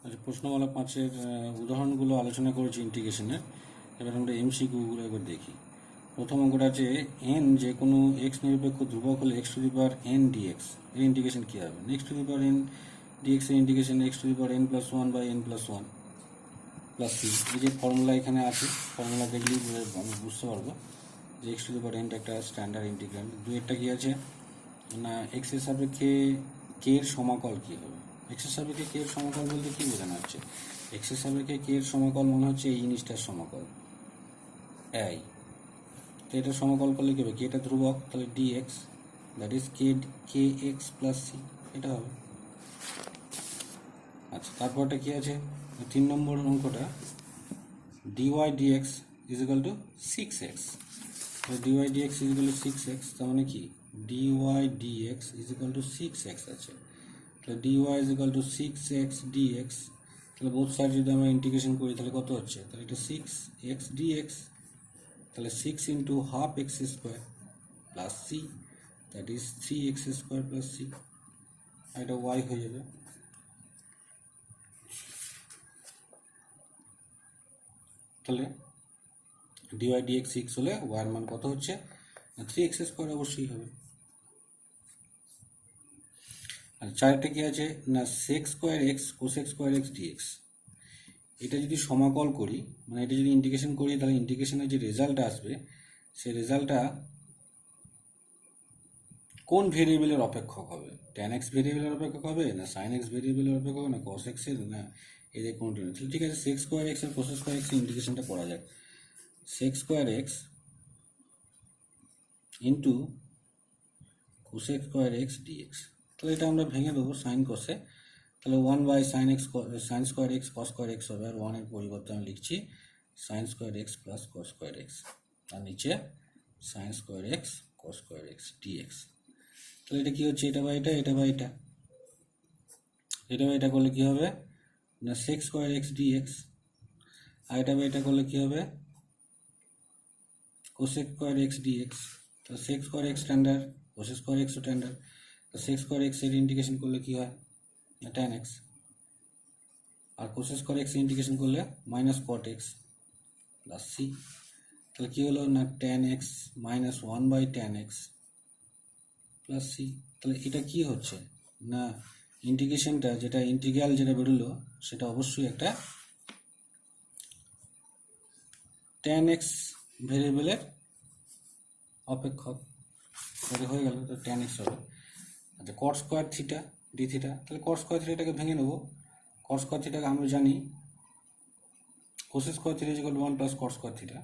আচ্ছা, প্রশ্নমালা 5-এর উদাহরণগুলো আলোচনা করেছি ইন্টিগ্রেশনের। এবার আমরা এমসিকিউগুলো একবার দেখি। প্রথম অঙ্কটা আছে এন যে কোনো এক্স নিরপেক্ষ ধ্রুবক হলে x to the power n dx এর ইন্টিগ্রেশন কী হবে? Next to the power n dx এর integration x to the power n plus one by n plus one plus c. এই যে ফর্মুলা এখানে আছে, ফর্মুলা দেখলেই আমি বুঝতে পারবো যে এক্স টু দি পাওয়ার এনটা একটা স্ট্যান্ডার্ড ইন্টিগ্রাল। দুইয়েরটা কী আছে না, এক্সের সাপেক্ষে কে এর সমাকল কী হবে? এক্সের সাপেক্ষে কে এর সমাকল বলতে কী বোঝানো হচ্ছে? এক্সের সাপেক্ষে কে এর সমাকল মনে হচ্ছে এই জিনিসটার সমাকল এই, তো এটা সমাকল করলে কী হবে? কে এটা ধ্রুবক, তাহলে dx that is k x plus c, এটা হবে। আচ্ছা, তারপরটা কী আছে? 3 নম্বর অঙ্কটা dy dx is equal to 6x। Dy dx is equal to 6x, তার মানে কি dy dx is equal to 6x আছে। তাহলে dy is equal to 6x dx, তাহলে বোথ সাইড যদি আমরা ইন্টিগ্রেশন করি তাহলে কত হচ্ছে? তাহলে এটা 6x ডিএক্স, তাহলে 6 into half x square plus c that is 3x square plus c, আর এটা ওয়াই হয়ে যাবে। তাহলে ডিওয়াই ডিএক্স 6 হলে ওয়াইয়ের মান কত হচ্ছে? 3x স্কোয়ার অবশ্যই হবে। আর চারটা কি আছে না, sec square x cosec square x dx. এটা যদি সমাকল করি, মানে এটা যদি ইন্টিগ্রেশন করি, তাহলে ইন্টিগ্রেশনের যে রেজাল্টটা আসবে সেই রেজাল্টটা কোন ভেরিয়েবলের অপেক্ষক হবে? ট্যান এক্স ভেরিয়েবলের অপেক্ষক হবে, না সাইন এক্স ভেরিয়েবলের অপেক্ষক হবে, না কস এক্সের, না এদের কোনটি? ঠিক আছে, সেক স্কোয়ার এক্স আর কোসেক স্কোয়ার এক্সের ইন্টিগ্রেশনটা করা যাক। Sec square x into cosec square x dx, তাহলে এটা আমরা ভেঙে দেবো সাইন কসে, তাহলে 1 by sine x sine square x cos square x হবে, আর 1-এর পরিবর্তে আমি লিখছি sine square x plus cos square x, আর নিচে sine square x cos square x dx. তাহলে এটা কী হচ্ছে? এটা বা এটা, এটা বা এটা, এটা বা এটা করলে কী হবে না সেক স্কোয়ার এক্স ডিএক্স, আর এটা বা এটা করলে কী হবে? Cosec square x dx. তো sec square x standard, cosec square এক্সও স্ট্যান্ডার্ড, তো সেক স্কোয়ার এক্সের ইন্টিগ্রেশন করলে কী হয়? ট্যান এক্স, আর কোসেক স্কোয়ার এক্স ইন্টিগ্রেশন করলে minus cot x plus c. তাহলে কী হলো না tan x minus 1 by tan x plus c. তাহলে এটা কি হচ্ছে না ইন্টিগ্রেশনটা, যেটা ইন্টিগ্রাল যেটা বেরোলো সেটা অবশ্যই একটা ট্যান এক্স ভেরিয়েবলের অপেক্ষক। এটা হয়ে গেল, তো ট্যান এক্স হবে। আচ্ছা, কট স্কোয়ার থিটা ডি থিটা, তাহলে কট স্কোয়ার থিটাটাকে ভেঙে নেবো। কট স্কোয়ার থিটাকে আমরা জানি cosec square theta is equal to 1 plus cot square theta,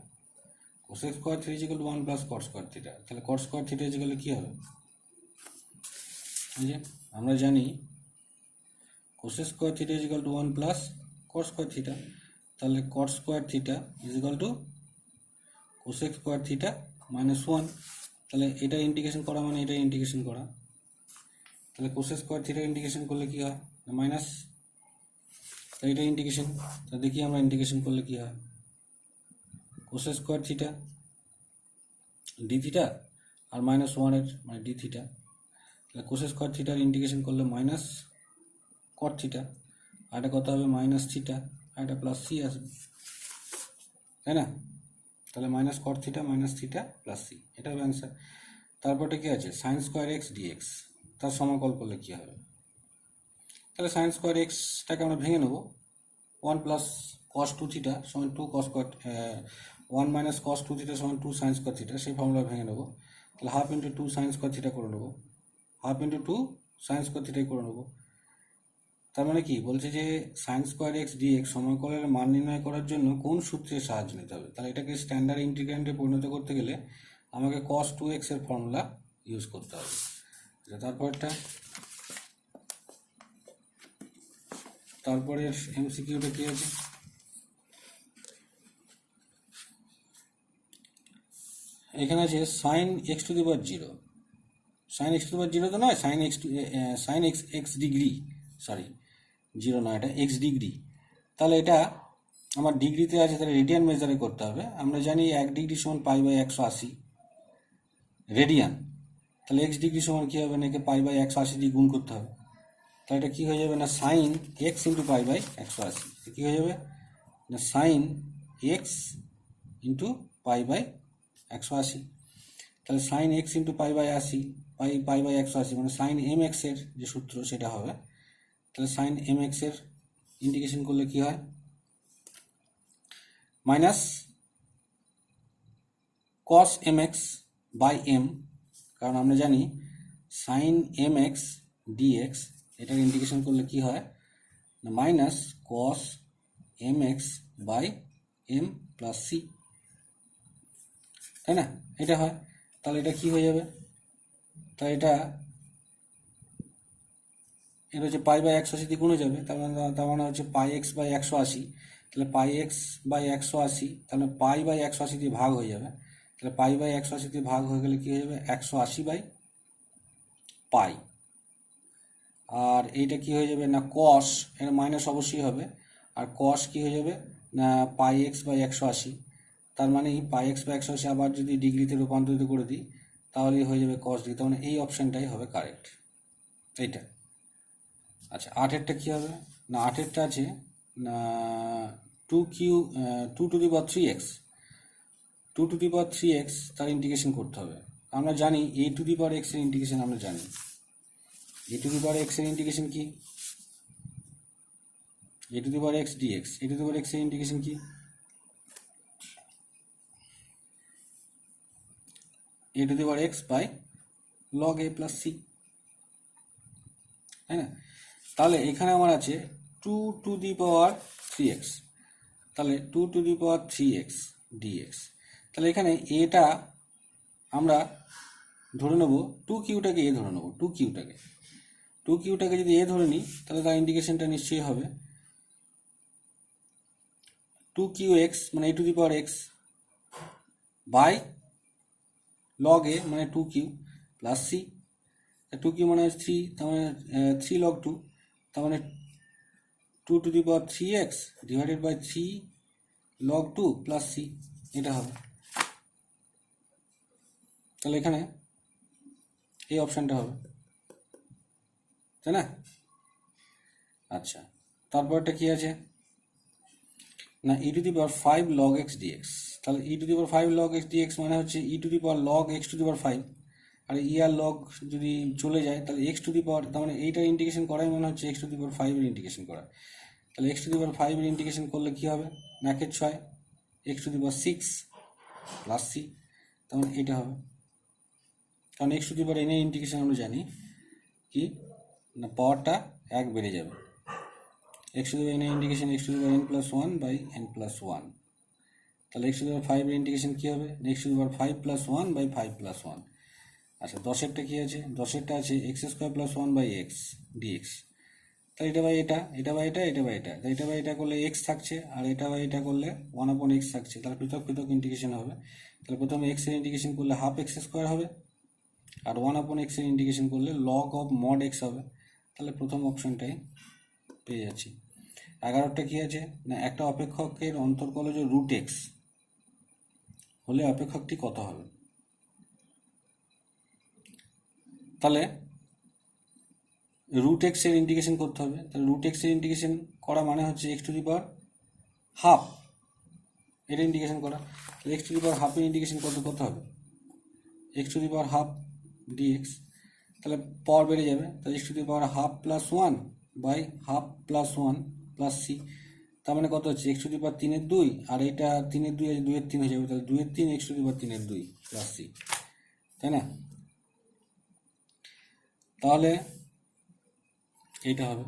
cosec square theta is equal to 1 plus cot square theta. তাহলে cot square theta is equal to কী হবে? এই যে আমরা জানি cosec square theta is equal to 1 plus cot square theta, তাহলে cot square theta is equal to cosec square theta minus 1। তাহলে এটা ইন্টিগ্রেশন করা মানে এটা ইন্টিগ্রেশন করা, তাহলে কোসেক স্কোয়ার থিটা ইন্টিগ্রেশন করলে কী হয়? মাইনাস, তাহলে এটা ইন্টিগ্রেশন। তা দেখি আমরা ইন্টিগ্রেশন করলে কী হয়? Cosec square theta d theta আর মাইনাস 1-এর মানে ডি থিটা, তাহলে কোসেক স্কোয়ার থিটার ইন্টিগ্রেশন করলে মাইনাস কট থিটা, আর এটা কত হবে? মাইনাস থিটা, আর এটা প্লাস সি আসবে, তাই না? তাহলে minus cot theta minus theta plus c, এটা হবে অ্যান্সার। তারপরটা কী আছে? সাইন স্কোয়ার এক্স ডিএক্স, তার সমাকল করলে কী হবে? তাহলে সাইন স্কোয়ার এক্সটাকে আমরা ভেঙে নেব। 1 প্লাস কস 2 থিটা সমান 2 cos square 1 minus cos 2 theta সমান 2 সাইন স্কোয়ার থিটা, সেই ফর্মুলা ভেঙে নেব। তাহলে half into 2 sine square theta করে নেবো, হাফ ইন্টু 2 সাইন স্কোয়ার থিটাই করে নেবো। তার মানে কি বলছে যে সাইন স্কোয়ার এক্স ডিএক্স সমাকলের মান নির্ণয় করার জন্য কোন সূত্রের সাহায্য নিতে হবে? তাহলে এটাকে স্ট্যান্ডার্ড ইন্টিগ্র্যান্ডে পরিণত করতে গেলে আমাকে কস 2x এর ফর্মুলা ইউজ করতে হবে। তারপরের এমসিকিউটা কি আছে? এখানে আছে sine x to the power 0, sine x to the power 0 তো নয়, sine x x degree, sorry 0 না, এটা এক্স ডিগ্রি। তাহলে এটা আমার ডিগ্রিতে আছে, তাহলে রেডিয়ান মেজারে করতে হবে। আমরা জানি 1 ডিগ্রি সমান পাই বাই 180 রেডিয়ান, তাহলে এক্স ডিগ্রি সমান কী হবে? নাকি পাই বাই 180 দিয়ে গুণ করতে হবে। তাহলে এটা কী হয়ে যাবে না sine x into pi by 180, কী হয়ে যাবে না sine x into pi by 180। তাহলে sine x into pi by 80 pi by 180 মানে সাইন এম এক্সের যে সূত্র সেটা হবে। তাহলে সাইন এম এক্সের ইন্টিগ্রেশন করলে কি হয় minus cos m x by m, কারণ আমরা জানি সাইন এম এক্স ডিএক্স এটার ইন্টিগ্রেশন করলে কি হয় না minus cos m x by m plus c, তাই না? এটা হয়। তাহলে এটা কি হয়ে যাবে, তাহলে এটা হচ্ছে পাই বাই 180 দিয়ে গুণে যাবে, তার মানে হচ্ছে পাই এক্স বাই 180। তাহলে পাই এক্স বাই 180 তাহলে পাই বাই 180 দিয়ে ভাগ হয়ে যাবে। তাহলে পাই বাই 180 দিয়ে ভাগ হয়ে গেলে কী হয়ে যাবে 180 বাই পাই। আর এইটা কি হয়ে যাবে না কস, এটা মাইনাস অবশ্যই হবে, আর কস কি হয়ে যাবে না পাই এক্স বাই 180। তার মানে এই পাই এক্স বাই 180 আবার যদি ডিগ্রিতে রূপান্তরিত করে দিই তাহলেই হয়ে যাবে কস ডিগ্রি, তার মানে এই অপশানটাই হবে কারেক্ট এইটা। আচ্ছা 8-এরটা কী হবে না 8-এরটা আছে না 2 to the power 3x, 2 to the power 3x তার ইন্টিগ্রেশন করতে হবে। আমরা জানি a to the power x এর ইন্টিগ্রেশন আমরা জানি, a to the power x এর ইন্টিগ্রেশন কি a to the power x dx, a to the power x এর ইন্টিগ্রেশন কি a to the power x by log a plus c, তাই না? তাহলে এখানে আমার আছে 2 টু দি পাওয়ার 3x, তাহলে 2 to the power 3x dx। তাহলে এখানে এটা আমরা ধরে নেব 2 কিউটাকে এ ধরে নেব, 2 কিউটাকে যদি এ ধরে নিই তাহলে তার ইন্টিগ্রেশনটা নিশ্চয়ই হবে 2qx মানে a to the power x by log a মানে 2q প্লাস c, 2q মানে 3, তার মানে 3 log 2, তার মানে 2 to the power 3x divided by 3 log 2 plus c, এটা হবে। তাহলে এখানে এই অপশানটা হবে, তাই না? আচ্ছা তারপরটা কি আছে না e to the power 5 log x dx, তাহলে e to the power 5 log x dx মানে হচ্ছে e to the power log x to the power 5, আর ই আর লগ যদি চলে যায় তাহলে এক্স টু দি পাওয়ার, তার মানে এইটার ইন্টিগ্রেশন করাই মনে হচ্ছে এক্স টু দি পাওয়ার 5 এর ইন্টিগ্রেশন করা। তাহলে এক্স টু দি পাওয়ার 5 এর ইন্টিগ্রেশন করলে কী হবে না 6 x to the power 6 plus c, তার মানে এটা হবে, কারণ x to the power n এর ইন্টিগ্রেশন আমরা জানি কি না পাওয়ারটা 1 বেড়ে যাবে, x to the power n এর integration x to the power n plus 1 by n plus 1। তাহলে এক্স টু দি পাওয়ার 5 এর ইন্টিগ্রেশন কী হবে x to the power 5 plus 1 by 5 plus 1। আচ্ছা 10-এরটা কী আছে 10-এরটা আছে x square plus 1 by x dx, তাহলে এটা বাই এটা, এটা বাই এটা, এটা বাই এটা, তাই এটা বাই এটা করলে এক্স থাকছে আর এটা বাই এটা করলে 1/x থাকছে, তাহলে পৃথক পৃথক ইন্টিগ্রেশন হবে। তাহলে প্রথমে এক্স এর ইন্টিগ্রেশন করলে হাফ এক্স স্কোয়ার হবে আর 1/x এর ইন্টিগ্রেশন করলে লগ অফ মড এক্স হবে। তাহলে প্রথম অপশনটাই পেয়ে যাচ্ছি। 11-টা কী আছে না একটা অপেক্ষকের অন্তর্কলজ রুট এক্স হলে অপেক্ষকটি কত হবে, তাহলে রুট এক্স এর ইন্টিগ্রেশন করতে হবে। তাহলে রুট এক্স এর ইন্টিগ্রেশন করা মানে হচ্ছে x to the power half এটা ইন্টিগ্রেশন করা, তাহলে এক্স টু দি পাওয়ার হাফের ইন্টিগ্রেশন কত হবে x to the power half dx, তাহলে পাওয়ার বেড়ে যাবে, তাহলে x to the power half plus 1 by half plus 1 plus c, তার মানে কত হচ্ছে এক্স টু দি পাওয়ার 3/2 আর এটা 3/2 আছে 2/3 হয়ে যাবে, তাহলে 2/3 x to the power 3/2 plus c, তাই না? তাহলে এইটা হবে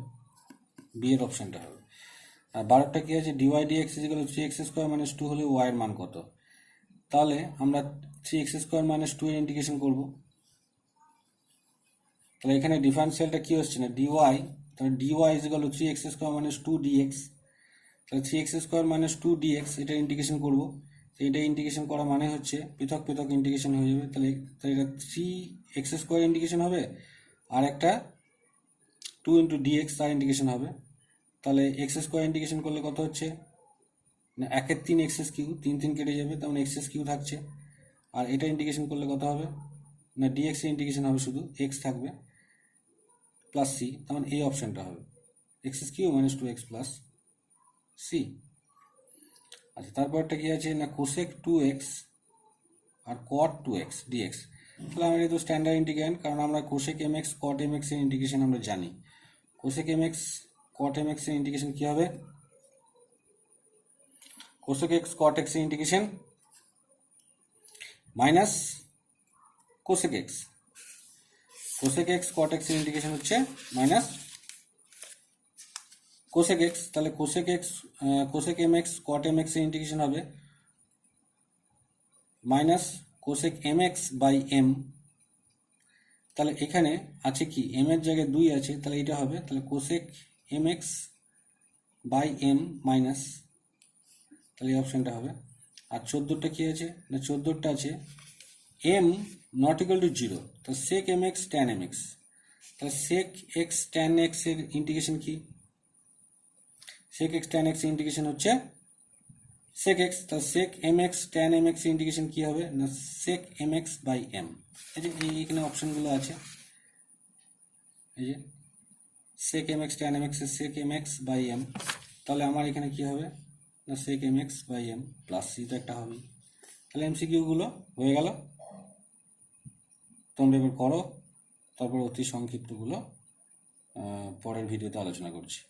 বি এর অপশানটা হবে। আর 12টা কী আছে dy dx is equal to 3x square minus 2 হলে ওয়াই এর মান কত, তাহলে আমরা 3x স্কোয়ার মাইনাস 2 এর ইন্টিগ্রেশন করব। তাহলে এখানে ডিফারেন্সিয়ালটা কী হচ্ছে না ডিওয়াই, তাহলে dy is equal to 3x square minus 2 dx, তাহলে 3x স্কোয়ার মাইনাস 2 ডিএক্স এটা ইন্টিগ্রেশন করব। এটা ইন্টিগ্রেশন করা মানে হচ্ছে পৃথক পৃথক ইন্টিগ্রেশন হয়ে যাবে, তাহলে এটা 3x স্কোয়ার ইন্টিগ্রেশন হবে আর একটা 2 ইন্টু ডিএক্স তার ইন্টিগ্রেশন হবে। তাহলে এক্স স্কোয়ার ইন্টিগ্রেশন করলে কত হচ্ছে না 1/3 এক্স কিউ, 3 কেটে যাবে, তেমন এক্স কিউ থাকছে, আর এটা ইন্টিগ্রেশন করলে কত হবে না ডিএক্স এর ইন্টিগ্রেশন হবে শুধু এক্স থাকবে প্লাস সি, তার মানে এই অপশানটা হবে x cube minus 2x plus c. আচ্ছা, তারপরটা কি আছে না কোসেক 2x আর কট 2x dx। তাহলে আমরা এটা তো স্ট্যান্ডার্ড ইন্টিগ্র্যান্ড, কারণ আমরা কোসেক mx কট mx এর ইন্টিগ্রেশন আমরা জানি। কোসেক mx কট mx এর ইন্টিগ্রেশন কি হবে? কোসেক x কট x এর integration minus cosec x। Cosec x cot x এর ইন্টিগ্রেশন হচ্ছে মাইনাস কোসেক x। তাহলে কোসেক mx কট mx এর ইন্টিগ্রেশন হবে minus cosec mx by m। তাহলে এখানে আছে কি m এর জায়গায় 2 আছে, তাহলে এটা হবে তাহলে cosec mx by m minus, তাহলে এই অপশনটা হবে। আর 14টা কি আছে না 14টা আছে m নট ইকুয়াল টু 0, তাহলে সেক mx tan mx। তাহলে সেক x tan x এর ইন্টিগ্রেশন কি? সেক x tan x এর ইন্টিগ্রেশন হচ্ছে সেক x। তাহলে সেক mx tan mx এর ইন্টিগ্রেশন কি হবে না সেক mx বাই m। এই যে এইখানে অপশনগুলো আছে, এই যে সেক mx tan mx এর সেক mx বাই m। তাহলে আমার এখানে কি হবে না sec mx by m plus c তো একটা হবে। তাহলে এমসিকিউ গুলো হয়ে গেল। তোমরা এবার করো, তারপর অতি সংক্ষিপ্তগুলো পরের ভিডিওতে আলোচনা করছি।